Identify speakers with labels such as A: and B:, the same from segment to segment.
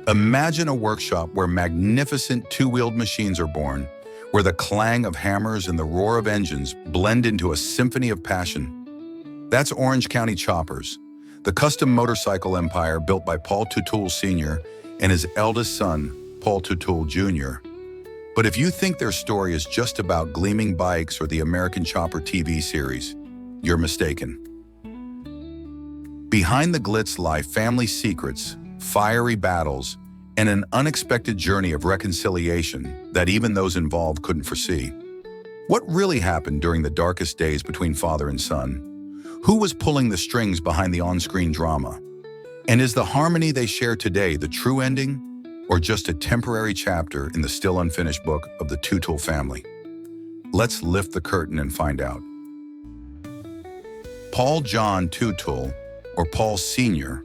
A: Imagine a workshop where magnificent two-wheeled machines are born, where the clang of hammers and the roar of engines blend into a symphony of passion. That's Orange County Choppers, the custom motorcycle empire built by Paul Teutul Sr. and his eldest son, Paul Teutul Jr. But if you think their story is just about gleaming bikes or the American Chopper TV series, you're mistaken. Behind the glitz lie family secrets, fiery battles, and an unexpected journey of reconciliation that even those involved couldn't foresee. What really happened during the darkest days between father and son? Who was pulling the strings behind the on-screen drama? And is the harmony they share today the true ending, or just a temporary chapter in the still unfinished book of the Teutul family? Let's lift the curtain and find out. Paul John Teutul, or Paul Sr.,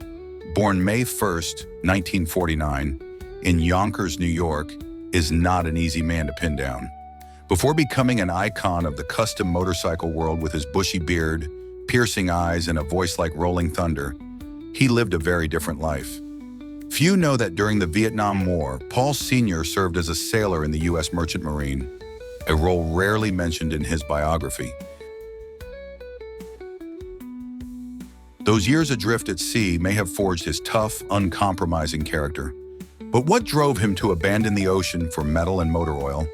A: born May 1st, 1949, in Yonkers, New York, is not an easy man to pin down. Before becoming an icon of the custom motorcycle world with his bushy beard, piercing eyes, and a voice like rolling thunder, he lived a very different life. Few know that during the Vietnam War, Paul Sr. served as a sailor in the U.S. Merchant Marine, a role rarely mentioned in his biography. Those years adrift at sea may have forged his tough, uncompromising character. But what drove him to abandon the ocean for metal and motor oil?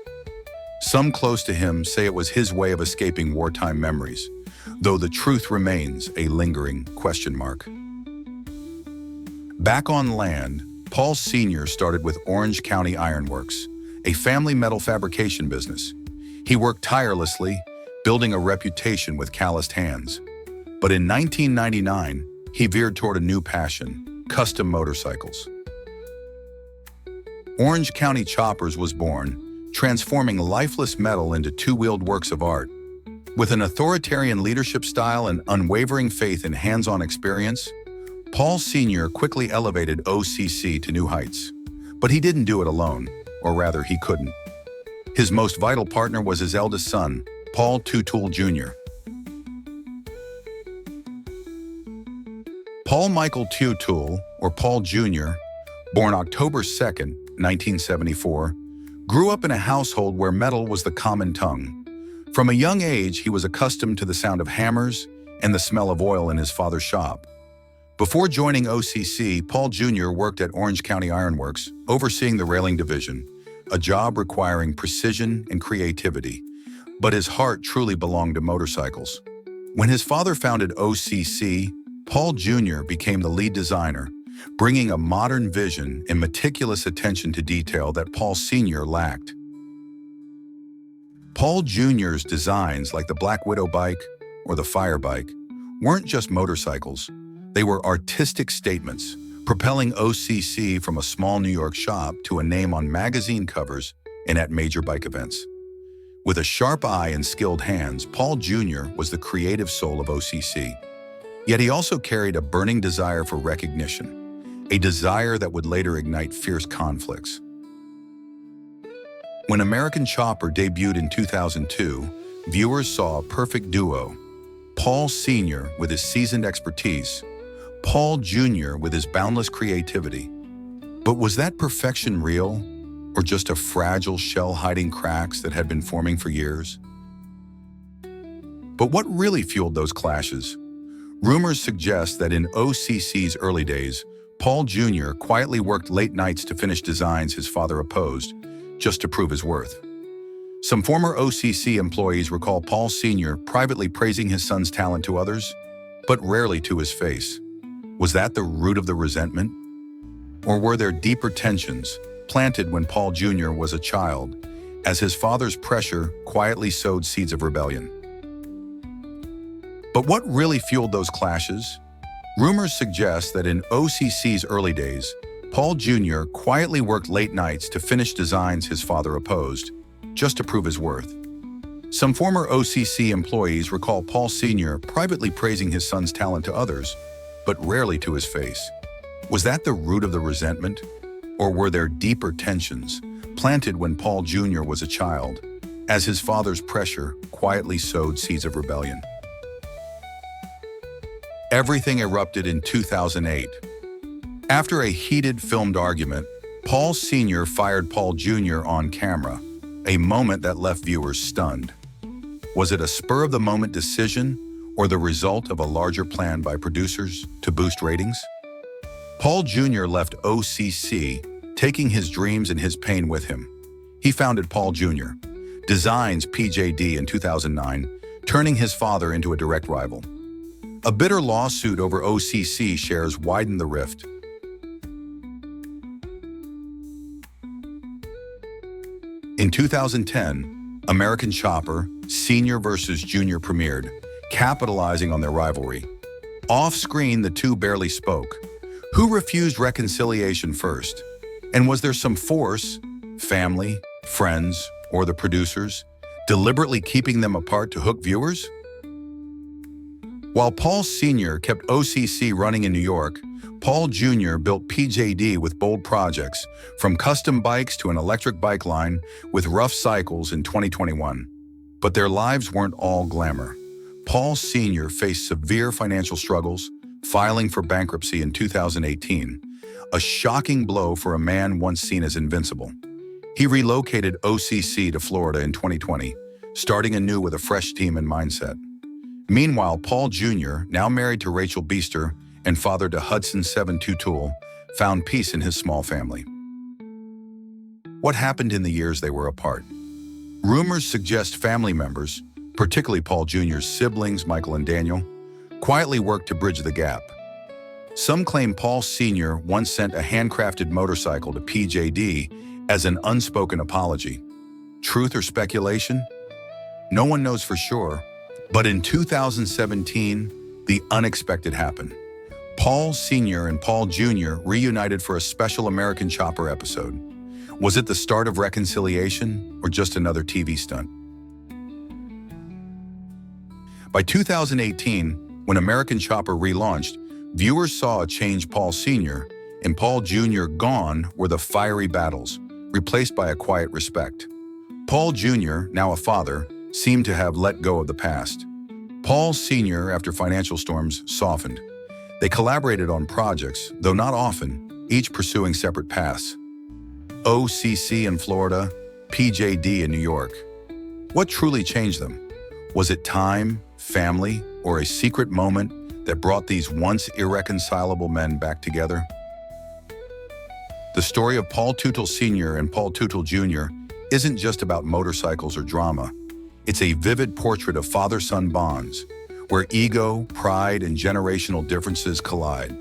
A: Some close to him say it was his way of escaping wartime memories, though the truth remains a lingering question mark. Back on land, Paul Sr. started with Orange County Iron Works, a family metal fabrication business. He worked tirelessly, building a reputation with calloused hands. But in 1999, he veered toward a new passion: custom motorcycles. Orange County Choppers was born, transforming lifeless metal into two-wheeled works of art. With an authoritarian leadership style and unwavering faith in hands-on experience, Paul Sr. quickly elevated OCC to new heights. But he didn't do it alone, or rather, he couldn't. His most vital partner was his eldest son, Paul Teutul Jr. Paul Michael Teutul, or Paul Jr., born October 2nd, 1974, grew up in a household where metal was the common tongue. From a young age, he was accustomed to the sound of hammers and the smell of oil in his father's shop. Before joining OCC, Paul Jr. worked at Orange County Iron Works, overseeing the railing division, a job requiring precision and creativity. But his heart truly belonged to motorcycles. When his father founded OCC, Paul Jr. became the lead designer, bringing a modern vision and meticulous attention to detail that Paul Sr. lacked. Paul Jr.'s designs, like the Black Widow bike or the Fire bike, weren't just motorcycles. They were artistic statements, propelling OCC from a small New York shop to a name on magazine covers and at major bike events. With a sharp eye and skilled hands, Paul Jr. was the creative soul of OCC. Yet he also carried a burning desire for recognition, a desire that would later ignite fierce conflicts. When American Chopper debuted in 2002, viewers saw a perfect duo: Paul Sr. with his seasoned expertise, Paul Jr. with his boundless creativity. But was that perfection real, or just a fragile shell hiding cracks that had been forming for years? But what really fueled those clashes? Rumors suggest that in OCC's early days, Paul Jr. quietly worked late nights to finish designs his father opposed, just to prove his worth. Some former OCC employees recall Paul Sr. privately praising his son's talent to others, but rarely to his face. Was that the root of the resentment? Or were there deeper tensions planted when Paul Jr. was a child, as his father's pressure quietly sowed seeds of rebellion? But what really fueled those clashes? Rumors suggest that in OCC's early days, Paul Jr. quietly worked late nights to finish designs his father opposed, just to prove his worth. Some former OCC employees recall Paul Sr. privately praising his son's talent to others, but rarely to his face. Was that the root of the resentment? Or were there deeper tensions planted when Paul Jr. was a child, as his father's pressure quietly sowed seeds of rebellion? Everything erupted in 2008. After a heated filmed argument, Paul Sr. fired Paul Jr. on camera, a moment that left viewers stunned. Was it a spur-of-the-moment decision or the result of a larger plan by producers to boost ratings? Paul Jr. left OCC, taking his dreams and his pain with him. He founded Paul Jr. Designs PJD in 2009, turning his father into a direct rival. A bitter lawsuit over OCC shares widened the rift. In 2010, American Chopper, Senior vs. Junior premiered, capitalizing on their rivalry. Off-screen, the two barely spoke. Who refused reconciliation first? And was there some force, family, friends, or the producers, deliberately keeping them apart to hook viewers? While Paul Sr. kept OCC running in New York, Paul Jr. built PJD with bold projects, from custom bikes to an electric bike line with rough cycles in 2021. But their lives weren't all glamour. Paul Sr. faced severe financial struggles, filing for bankruptcy in 2018, a shocking blow for a man once seen as invincible. He relocated OCC to Florida in 2020, starting anew with a fresh team and mindset. Meanwhile, Paul Jr., now married to Rachel Beaster and father to Hudson 7 Teutul, found peace in his small family. What happened in the years they were apart? Rumors suggest family members, particularly Paul Jr.'s siblings, Michael and Daniel, quietly worked to bridge the gap. Some claim Paul Sr. once sent a handcrafted motorcycle to PJD as an unspoken apology. Truth or speculation? No one knows for sure. But in 2017, the unexpected happened. Paul Sr. and Paul Jr. reunited for a special American Chopper episode. Was it the start of reconciliation or just another TV stunt? By 2018, when American Chopper relaunched, viewers saw a changed Paul Sr. and Paul Jr. Gone were the fiery battles, replaced by a quiet respect. Paul Jr., now a father, seemed to have let go of the past. Paul Sr., after financial storms, softened. They collaborated on projects, though not often, each pursuing separate paths. OCC in Florida, PJD in New York. What truly changed them? Was it time, family, or a secret moment that brought these once irreconcilable men back together? The story of Paul Teutul Sr. and Paul Teutul Jr. isn't just about motorcycles or drama. It's a vivid portrait of father-son bonds, where ego, pride, and generational differences collide.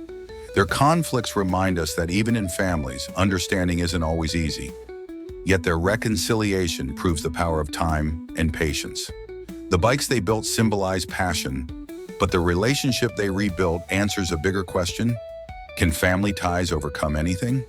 A: Their conflicts remind us that even in families, understanding isn't always easy. Yet their reconciliation proves the power of time and patience. The bikes they built symbolize passion, but the relationship they rebuilt answers a bigger question: can family ties overcome anything?